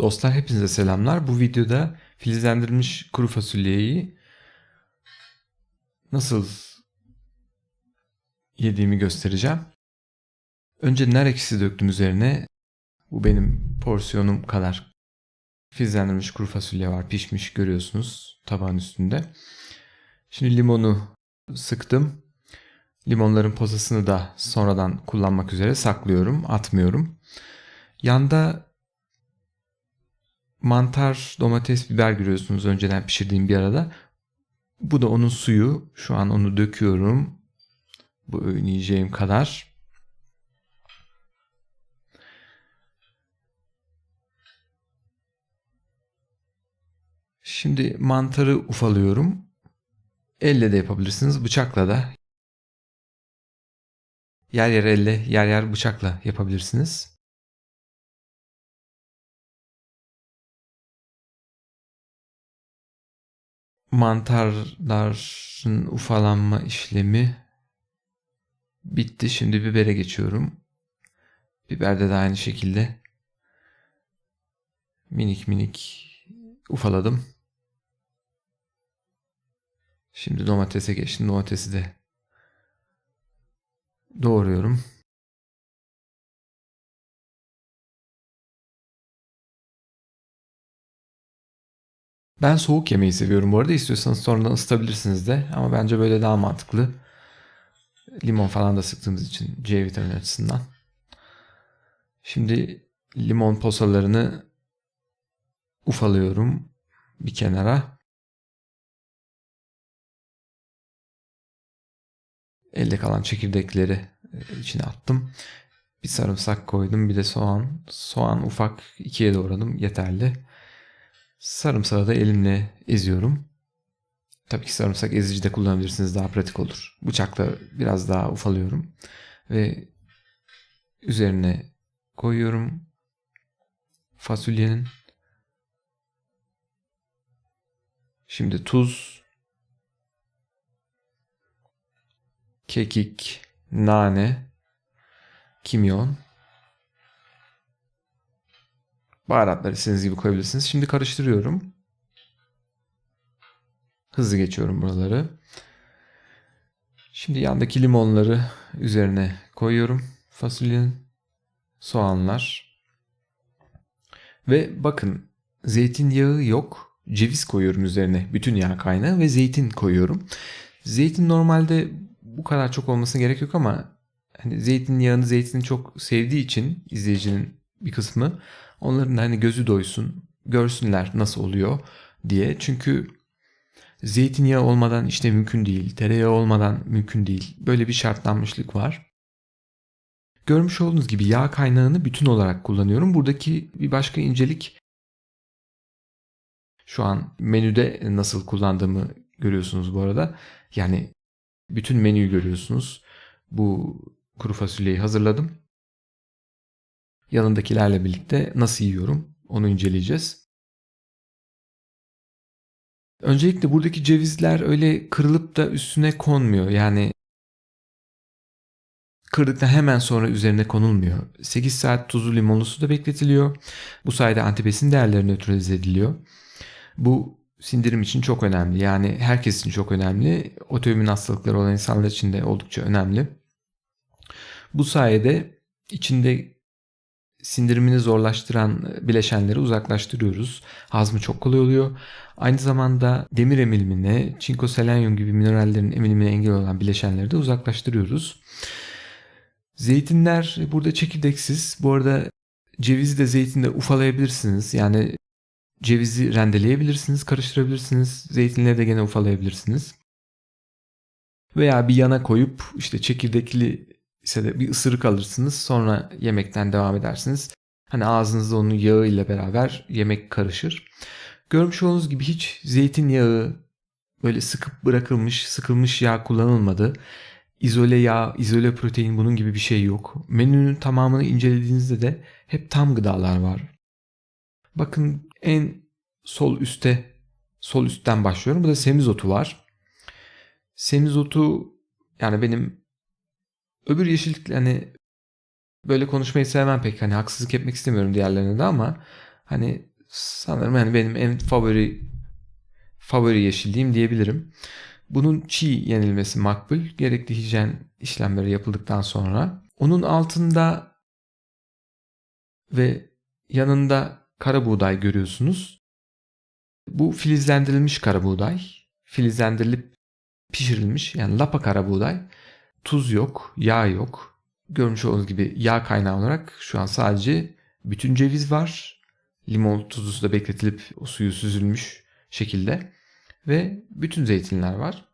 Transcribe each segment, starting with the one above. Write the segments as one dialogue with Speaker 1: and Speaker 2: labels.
Speaker 1: Dostlar hepinize selamlar. Bu videoda filizlendirilmiş kuru fasulyeyi nasıl yediğimi göstereceğim. Önce nar ekşisi döktüm üzerine. Bu benim porsiyonum kadar filizlendirilmiş kuru fasulye var. Pişmiş görüyorsunuz tabağın üstünde. Şimdi limonu sıktım. Limonların posasını da sonradan kullanmak üzere saklıyorum. Atmıyorum. Yanda mantar, domates, biber görüyorsunuz önceden pişirdiğim bir arada. Bu da onun suyu. Şu an onu döküyorum. Bu öğün yiyeceğim kadar. Şimdi mantarı ufalıyorum. Elle de yapabilirsiniz, bıçakla da. Yer yer elle, yer yer bıçakla yapabilirsiniz. Mantarların ufalanma işlemi bitti. Şimdi bibere geçiyorum. Biberde de aynı şekilde minik minik ufaladım. Şimdi domatese geçtim. Domatesi de doğruyorum. Ben soğuk yemeyi seviyorum bu arada. İstiyorsanız sonradan ısıtabilirsiniz de. Ama bence böyle daha mantıklı. Limon falan da sıktığımız için C vitamini açısından. Şimdi limon posalarını ufalıyorum bir kenara. Elde kalan çekirdekleri içine attım. Bir sarımsak koydum, bir de soğan. Soğan ufak ikiye doğradım, yeterli. Sarımsağı da elimle eziyorum. Tabii ki sarımsak ezici de kullanabilirsiniz, daha pratik olur. Bıçakla biraz daha ufalıyorum ve üzerine koyuyorum fasulyenin. Şimdi tuz, kekik, nane, kimyon, baharatları istediğiniz gibi koyabilirsiniz. Şimdi karıştırıyorum. Hızlı geçiyorum buraları. Şimdi yandaki limonları üzerine koyuyorum. Fasulyenin, soğanlar. Ve bakın, zeytinyağı yok. Ceviz koyuyorum üzerine. Bütün yağ kaynağı ve zeytin koyuyorum. Zeytin normalde bu kadar çok olmasına gerek yok ama hani zeytinyağını, zeytini çok sevdiği için izleyicinin bir kısmı, onların da hani gözü doysun, görsünler nasıl oluyor diye. Çünkü zeytinyağı olmadan işte mümkün değil. Tereyağı olmadan mümkün değil. Böyle bir şartlanmışlık var. Görmüş olduğunuz gibi yağ kaynağını bütün olarak kullanıyorum. Buradaki bir başka incelik, şu an menüde nasıl kullandığımı görüyorsunuz bu arada. Yani bütün menüyü görüyorsunuz. Bu kuru fasulyeyi hazırladım. Yanındakilerle birlikte nasıl yiyorum onu inceleyeceğiz. Öncelikle buradaki cevizler öyle kırılıp da üstüne konmuyor. Yani kırdıktan hemen sonra üzerine konulmuyor. 8 saat tuzlu limonlu suda bekletiliyor. Bu sayede antibesin değerleri nötralize ediliyor. Bu sindirim için çok önemli. Yani herkes için çok önemli. Otoimmün hastalıkları olan insanlar için de oldukça önemli. Bu sayede içinde sindirimini zorlaştıran bileşenleri uzaklaştırıyoruz. Hazmı çok kolay oluyor. Aynı zamanda demir emilimine, çinko, selenyum gibi minerallerin emilimine engel olan bileşenleri de uzaklaştırıyoruz. Zeytinler burada çekirdeksiz. Bu arada cevizi de zeytinde ufalayabilirsiniz. Yani cevizi rendeleyebilirsiniz, karıştırabilirsiniz. Zeytinleri de gene ufalayabilirsiniz. Veya bir yana koyup işte çekirdekli ise de bir ısırık alırsınız. Sonra yemekten devam edersiniz. Hani ağzınızda onun yağı ile beraber yemek karışır. Görmüş olduğunuz gibi hiç zeytinyağı, böyle sıkıp bırakılmış, sıkılmış yağ kullanılmadı. İzole yağ, izole protein, bunun gibi bir şey yok. Menünün tamamını incelediğinizde de hep tam gıdalar var. Bakın en sol üstte, sol üstten başlıyorum. Burada semizotu var. Semizotu, yani benim öbür yeşillikle hani böyle konuşmayı sevmem pek. Hani haksızlık etmek istemiyorum diğerlerine de ama hani Sanırım yani benim en favori yeşilliğim diyebilirim. Bunun çiğ yenilmesi makbul. Gerekli hijyen işlemleri yapıldıktan sonra. Onun altında ve yanında kara buğday görüyorsunuz. Bu filizlendirilmiş kara buğday. Filizlendirilip pişirilmiş yani lapa kara buğday. Tuz yok, yağ yok. Görmüş olduğunuz gibi yağ kaynağı olarak şu an sadece bütün ceviz var. Limon tuzu da bekletilip o suyu süzülmüş şekilde. Ve bütün zeytinler var.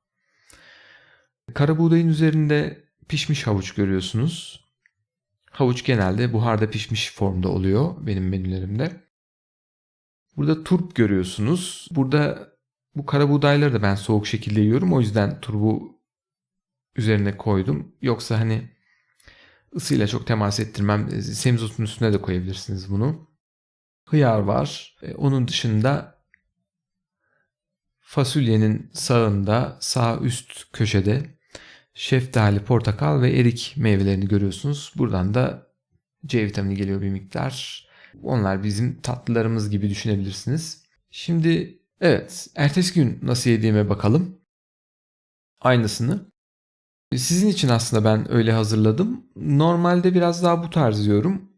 Speaker 1: Kara buğdayın üzerinde pişmiş havuç görüyorsunuz. Havuç genelde buharda pişmiş formda oluyor benim menülerimde. Burada turp görüyorsunuz. Burada bu kara buğdayları da ben soğuk şekilde yiyorum. O yüzden turbu üzerine koydum. Yoksa hani ısıyla çok temas ettirmem. Semizotun üstüne de koyabilirsiniz bunu. Hıyar var. Onun dışında fasulyenin sağında, sağ üst köşede şeftali, portakal ve erik meyvelerini görüyorsunuz. Buradan da C vitamini geliyor bir miktar. Onlar bizim tatlılarımız gibi düşünebilirsiniz. Şimdi evet, ertesi gün nasıl yediğime bakalım. Aynısını. Sizin için aslında ben öyle hazırladım. Normalde biraz daha bu tarz yiyorum.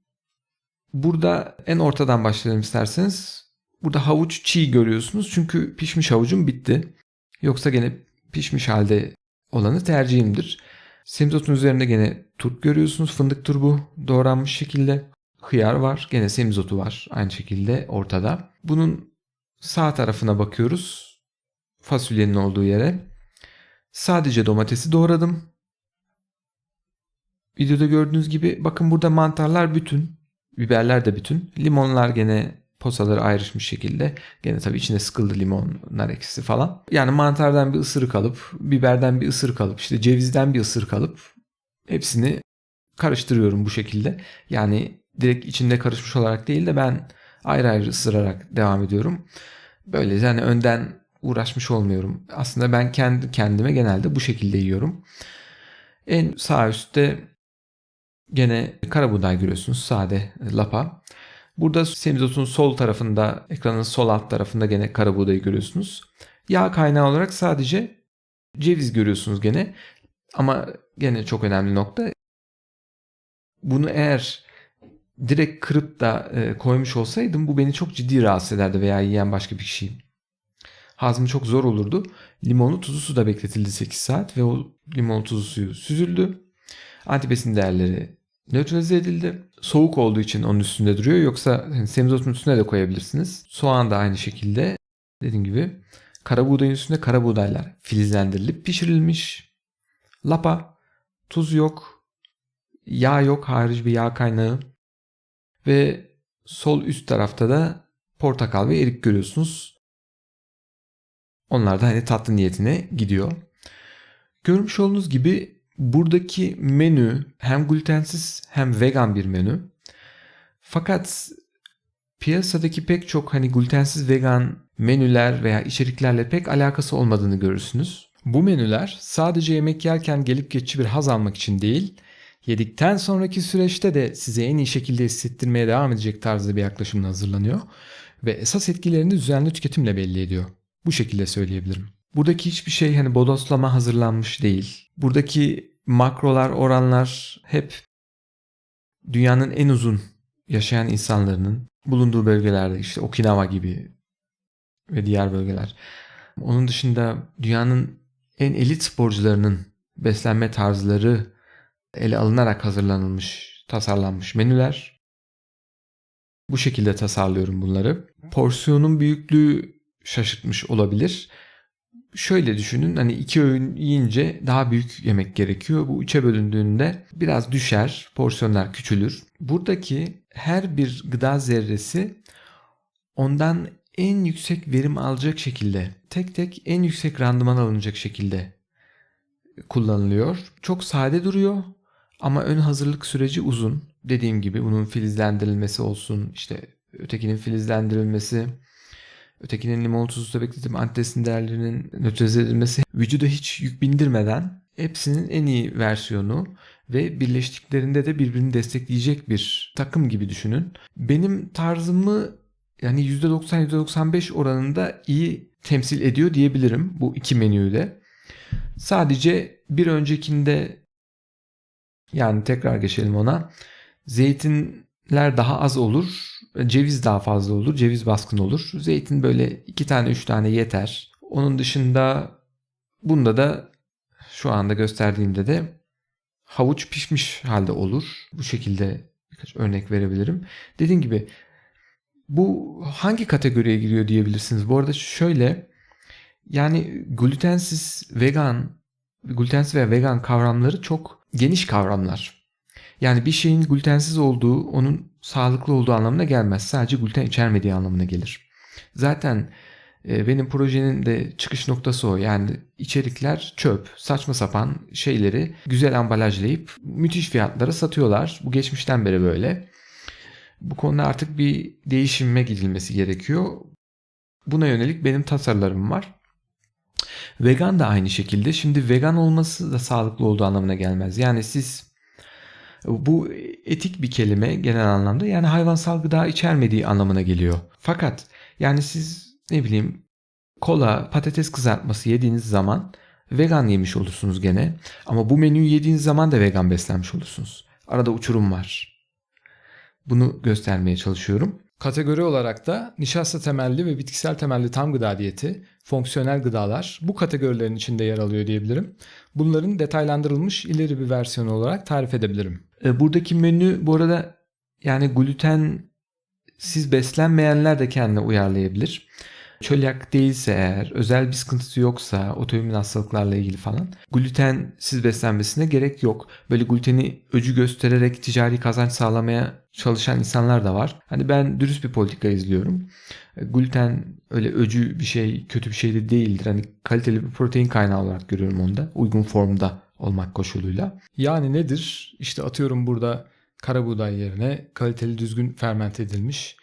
Speaker 1: Burada en ortadan başlayalım isterseniz. Burada havuç çiğ görüyorsunuz çünkü pişmiş havucum bitti. Yoksa gene pişmiş halde olanı tercihimdir. Semizotun üzerinde gene turp görüyorsunuz. Fındık turbu doğranmış şekilde. Hıyar var. Gene semizotu var. Aynı şekilde ortada. Bunun sağ tarafına bakıyoruz. Fasulyenin olduğu yere. Sadece domatesi doğradım. Videoda gördüğünüz gibi bakın burada mantarlar bütün. Biberler de bütün. Limonlar gene posaları ayrışmış şekilde. Gene tabii içine sıkıldı limon, nar ekşisi falan. Yani mantardan bir ısırık alıp, biberden bir ısırık alıp, işte cevizden bir ısırık alıp hepsini karıştırıyorum bu şekilde. Yani direkt içinde karışmış olarak değil de ben ayrı ayrı ısırarak devam ediyorum. Böylece yani önden uğraşmış olmuyorum. Aslında ben kendi kendime genelde bu şekilde yiyorum. En sağ üstte gene karabuğday görüyorsunuz. Sade lapa. Burada semizotun sol tarafında, ekranın sol alt tarafında gene karabuğdayı görüyorsunuz. Yağ kaynağı olarak sadece ceviz görüyorsunuz gene. Ama gene çok önemli nokta. Bunu eğer direkt kırıp da koymuş olsaydım bu beni çok ciddi rahatsız ederdi veya yiyen başka bir kişiyi. Hazmı çok zor olurdu. Limonu tuzlu suda bekletildi 8 saat ve o limon tuzlu suyu süzüldü. Antibesin değerleri nötralize edildi. Soğuk olduğu için onun üstünde duruyor. Yoksa hani semizotun üstüne de koyabilirsiniz. Soğan da aynı şekilde. Dediğim gibi kara buğdayın üstünde kara buğdaylar filizlendirilip pişirilmiş. Lapa, tuz yok, yağ yok, harici bir yağ kaynağı. Ve sol üst tarafta da portakal ve erik görüyorsunuz. Onlar da hani tatlı niyetine gidiyor. Görmüş olduğunuz gibi buradaki menü hem glutensiz hem vegan bir menü. Fakat piyasadaki pek çok hani glutensiz vegan menüler veya içeriklerle pek alakası olmadığını görürsünüz. Bu menüler sadece yemek yerken gelip geçici bir haz almak için değil, yedikten sonraki süreçte de size en iyi şekilde hissettirmeye devam edecek tarzda bir yaklaşımla hazırlanıyor ve esas etkilerini düzenli tüketimle belli ediyor. Bu şekilde söyleyebilirim. Buradaki hiçbir şey hani bodoslama hazırlanmış değil. Buradaki makrolar, oranlar hep dünyanın en uzun yaşayan insanların bulunduğu bölgelerde, işte Okinawa gibi ve diğer bölgeler. Onun dışında dünyanın en elit sporcularının beslenme tarzları ele alınarak hazırlanılmış, tasarlanmış menüler. Bu şekilde tasarlıyorum bunları. Porsiyonun büyüklüğü şaşırtmış olabilir. Şöyle düşünün, hani 2 öğün yiyince daha büyük yemek gerekiyor. Bu 3'e bölündüğünde biraz düşer, porsiyonlar küçülür. Buradaki her bir gıda zerresi ondan en yüksek verim alacak şekilde, tek tek en yüksek randıman alınacak şekilde kullanılıyor. Çok sade duruyor ama ön hazırlık süreci uzun. Dediğim gibi bunun filizlendirilmesi olsun, işte ötekinin filizlendirilmesi, ötekinin limon tuzlu bekletim antidesin değerlerinin nötralize edilmesi, vücuda hiç yük bindirmeden hepsinin en iyi versiyonu ve birleştiklerinde de birbirini destekleyecek bir takım gibi düşünün. Benim tarzımı yani %90-%95 oranında iyi temsil ediyor diyebilirim bu iki menüyü de. Sadece bir öncekinde, yani tekrar geçelim ona. Zeytinler daha az olur. Ceviz daha fazla olur. Ceviz baskın olur. Zeytin böyle 2 tane 3 tane yeter. Onun dışında bunda da şu anda gösterdiğimde de havuç pişmiş halde olur. Bu şekilde birkaç örnek verebilirim. Dediğim gibi bu hangi kategoriye giriyor diyebilirsiniz. Bu arada şöyle, yani glutensiz ve vegan kavramları çok geniş kavramlar. Yani bir şeyin glutensiz olduğu onun sağlıklı olduğu anlamına gelmez. Sadece gluten içermediği anlamına gelir. Zaten benim projenin de çıkış noktası o. Yani içerikler çöp, saçma sapan şeyleri güzel ambalajlayıp müthiş fiyatlara satıyorlar. Bu geçmişten beri böyle. Bu konuda artık bir değişime gidilmesi gerekiyor. Buna yönelik benim tasarılarım var. Vegan da aynı şekilde. Şimdi vegan olması da sağlıklı olduğu anlamına gelmez. Yani bu etik bir kelime genel anlamda, yani hayvansal gıda içermediği anlamına geliyor. Fakat yani siz ne bileyim kola, patates kızartması yediğiniz zaman vegan yemiş olursunuz gene. Ama bu menüyü yediğiniz zaman da vegan beslenmiş olursunuz. Arada uçurum var. Bunu göstermeye çalışıyorum. Kategori olarak da nişasta temelli ve bitkisel temelli tam gıda diyeti, fonksiyonel gıdalar bu kategorilerin içinde yer alıyor diyebilirim. Bunların detaylandırılmış ileri bir versiyonu olarak tarif edebilirim. Buradaki menü bu arada, yani glutensiz beslenmeyenler de kendine uyarlayabilir. Çölyak değilse eğer, özel bir sıkıntısı yoksa, otoimmün hastalıklarla ilgili falan, glutensiz beslenmesine gerek yok. Böyle gluteni öcü göstererek ticari kazanç sağlamaya çalışan insanlar da var. Hani ben dürüst bir politika izliyorum. Gluten öyle öcü bir şey, kötü bir şey de değildir. Hani kaliteli bir protein kaynağı olarak görüyorum onu da. Uygun formda olmak koşuluyla. Yani nedir? İşte atıyorum burada kara buğday yerine kaliteli düzgün fermente edilmiş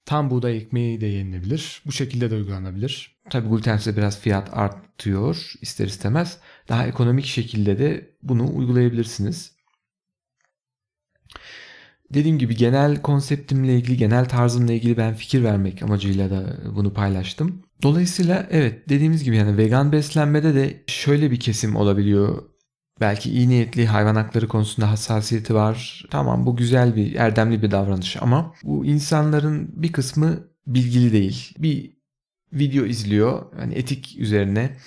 Speaker 1: tam buğday ekmeği de yenilebilir. Bu şekilde de uygulanabilir. Tabii glutensiz biraz fiyat artıyor ister istemez. Daha ekonomik şekilde de bunu uygulayabilirsiniz. Dediğim gibi genel konseptimle ilgili, genel tarzımla ilgili ben fikir vermek amacıyla da bunu paylaştım. Dolayısıyla evet, dediğimiz gibi yani vegan beslenmede de şöyle bir kesim olabiliyor. Belki iyi niyetli, hayvan hakları konusunda hassasiyeti var. Tamam, bu güzel bir, erdemli bir davranış ama bu insanların bir kısmı bilgili değil. Bir video izliyor yani etik üzerine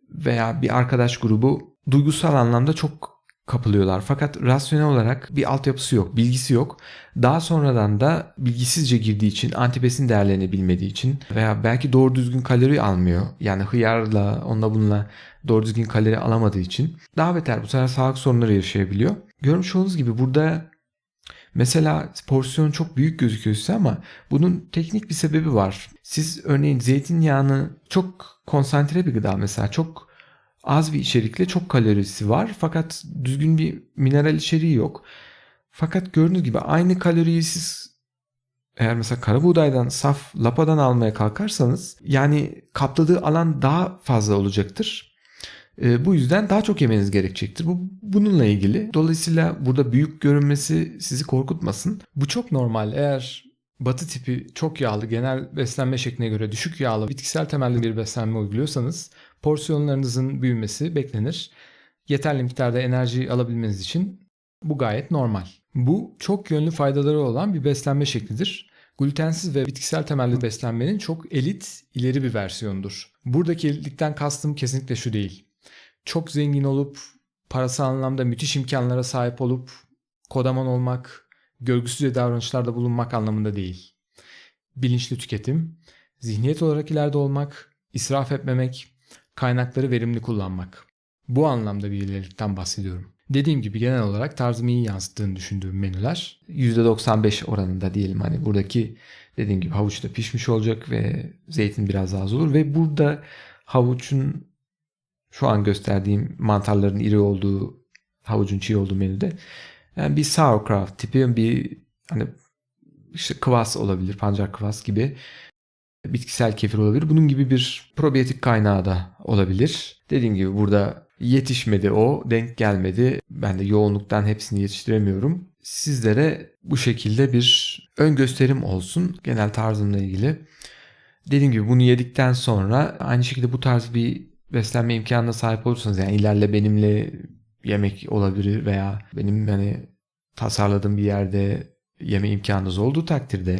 Speaker 1: veya bir arkadaş grubu duygusal anlamda çok kapılıyorlar. Fakat rasyonel olarak bir altyapısı yok, bilgisi yok. Daha sonradan da bilgisizce girdiği için, antibesin değerlerini bilmediği için veya belki doğru düzgün kalori almıyor. Yani hıyarla, onunla bununla doğru düzgün kalori alamadığı için daha beter bu sefer sağlık sorunları yaşayabiliyor. Görmüş olduğunuz gibi burada mesela porsiyon çok büyük gözüküyor size ama bunun teknik bir sebebi var. Siz örneğin zeytinyağını, çok konsantre bir gıda mesela, çok az bir içerikle çok kalorisi var fakat düzgün bir mineral içeriği yok. Fakat gördüğünüz gibi aynı kaloriyi siz eğer mesela kara buğdaydan, saf lapadan almaya kalkarsanız yani kapladığı alan daha fazla olacaktır. Bu yüzden daha çok yemeniz gerekecektir. Bu bununla ilgili. Dolayısıyla burada büyük görünmesi sizi korkutmasın. Bu çok normal. Eğer batı tipi çok yağlı, genel beslenme şekline göre düşük yağlı, bitkisel temelli bir beslenme uyguluyorsanız porsiyonlarınızın büyümesi beklenir. Yeterli miktarda enerji alabilmeniz için bu gayet normal. Bu çok yönlü faydaları olan bir beslenme şeklidir. Glutensiz ve bitkisel temelli beslenmenin çok elit, ileri bir versiyonudur. Buradaki elitlikten kastım kesinlikle şu değil. Çok zengin olup, parasal anlamda müthiş imkanlara sahip olup, kodaman olmak, görgüsüzce davranışlarda bulunmak anlamında değil. Bilinçli tüketim, zihniyet olarak ileride olmak, israf etmemek, kaynakları verimli kullanmak. Bu anlamda bir ilerilikten bahsediyorum. Dediğim gibi genel olarak tarzımı iyi yansıttığını düşündüğüm menüler %95 oranında diyelim. Hani buradaki dediğim gibi havuç da pişmiş olacak ve zeytin biraz daha az olur ve burada havuçun, şu an gösterdiğim mantarların iri olduğu, havucun çiğ olduğu menüde yani bir sauerkraut tipi bir, hani işte kıvas olabilir, pancar kıvas gibi, bitkisel kefir olabilir. Bunun gibi bir probiyotik kaynağı da olabilir. Dediğim gibi burada yetişmedi o, denk gelmedi. Ben de yoğunluktan hepsini yetiştiremiyorum. sizlere bu şekilde bir ön gösterim olsun genel tarzımla ilgili. Dediğim gibi bunu yedikten sonra aynı şekilde bu tarz bir beslenme imkanına sahip olursanız, yani ileride benimle yemek olabilir veya benim hani tasarladığım bir yerde yeme imkanınız olduğu takdirde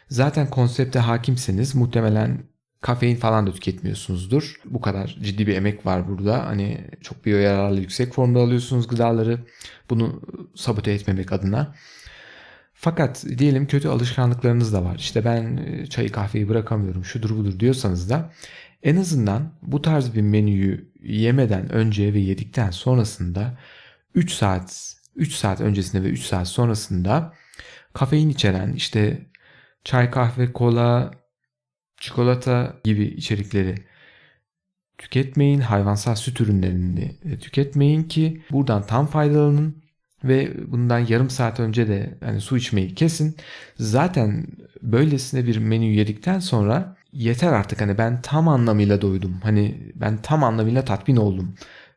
Speaker 1: zaten konsepte hakimseniz muhtemelen kafein falan da tüketmiyorsunuzdur. Bu kadar ciddi bir emek var burada. Hani çok biyoyararlı yüksek formda alıyorsunuz gıdaları. Bunu sabote etmemek adına. Fakat diyelim kötü alışkanlıklarınız da var. İşte ben çayı kahveyi bırakamıyorum, şudur budur diyorsanız da en azından bu tarz bir menüyü yemeden önce ve yedikten sonrasında 3 saat öncesinde ve 3 saat sonrasında kafein içeren işte çay, kahve, kola, çikolata gibi içerikleri tüketmeyin. Hayvansal süt ürünlerini tüketmeyin ki buradan tam faydalanın. Ve bundan yarım saat önce de hani su içmeyi kesin. Zaten böylesine bir menü yedikten sonra yeter artık, hani ben tam anlamıyla doydum. Hani ben tam anlamıyla tatmin oldum.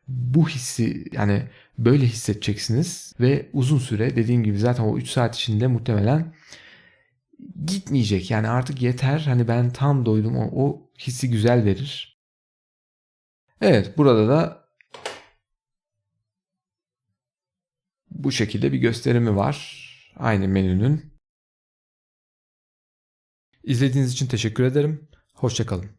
Speaker 1: Bu hissi yani böyle hissedeceksiniz ve uzun süre, dediğim gibi zaten o 3 saat içinde muhtemelen gitmeyecek. Yani artık yeter, hani ben tam doydum, o hissi güzel verir. Evet, burada da bu şekilde bir gösterimi var aynı menünün. İzlediğiniz için teşekkür ederim. Hoşça kalın.